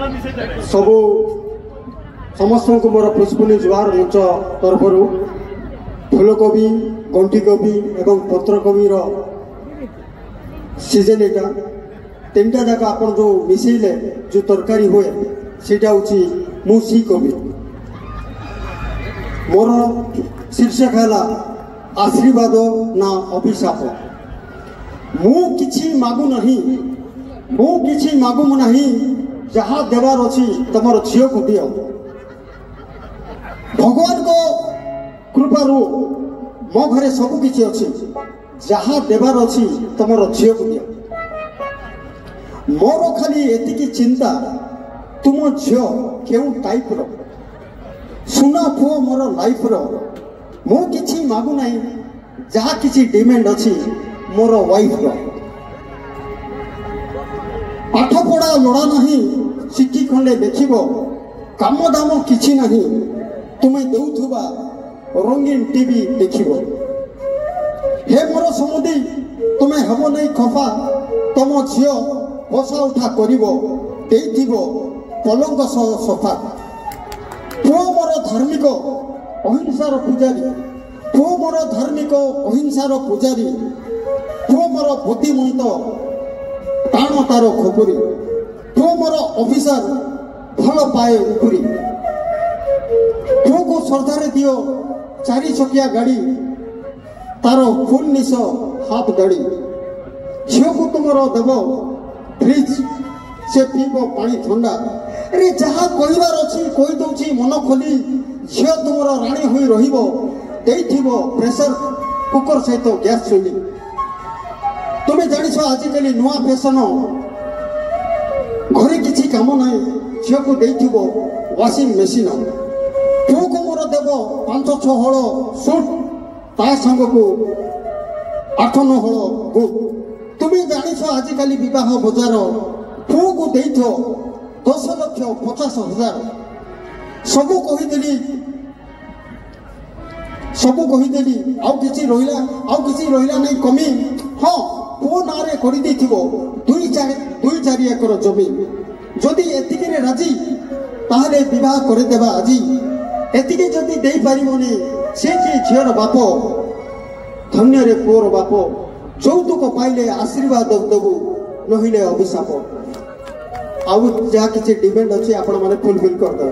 सबू समस्त को मोर पुष्पनी जुआर मंच तरफ फूलकोबी गंठीकोबी एवं पत्रकोबी सीजन एटा तीन टा जाक आप जो मिसेले जो तरकारी हुए सीटा हूँ मुसी कोबी मोर शीर्षक है आशीर्वाद ना अभिशाप मु किछि मागु नहीं जहाँ देवार अच्छी तुम झील को दियो भगवान को कृपारू मो घरे सब किछि अच्छी जहाँ देवार अच्छी तुम झील को दियो मोर खाली एतिकी चिंता तुम झील केउ टाइप रो सुना पुओ मोर लाइफ रो मु किछि मागु नहीं जहाँ किछि डिमांड अच्छी मोर वाइफ रो पाठ पढ़ा लड़ा नहीं शिखी खंडे देखिब काम दाम किछि नहीं तुम्हें देउथुबा रंगीन टीवी देखिब हे मोर समुदी तुम्हें हब नहीं खफा तुम झील बसा उठा करिब देइथिब पलंक सफा पुओ मोर धार्मिक अहिंसार पूजारी पुओ मोर धार्मिक अहिंसार पूजारी पुओ मोर बुद्धिमंत टाण तार खोपुरी पुओ मोर अफिसर भल पाए उपुरी पुओ को श्रद्धारे दियो 4 चकिया गाड़ी तार फुल निश हाथ गाड़ी झील को तुम देव फ्रिज से पीब पानी ठंडा अरे जहाँ कहबार अच्छी कही दौची मन खोली झील तुम राणी हुई रहिबो देइथिबो प्रेशर कुकर सहित गैस चुली तुम्हें जानिछ आजिकली नुआ फैशन घरे किछि काम ना झील को देइथिबो वाशिंग मेसीन पुओ को मोर देव 5-6 हल सुट ता संग को 8-9 हल बुट तुम्हें जानिछ आजिकली विवाह बजार पुओ को देइथो 10,50,000 सबू कहीदेली आउ किछि रहिला नहीं कमी हाँ पुओ नारे कर 2-4 एकर जमी जदि एतिके राजी ताहले विवाह करदेवा आज एतिके जदि दे पारिबनी से झीर बाप धन्य रे पुओर बाप যৌতুক पाइले आशीर्वाद देबू नहिले अभिशाप आउ जहाँ किसी डिमांड अच्छी आपण मैंने फुलफिल करदे।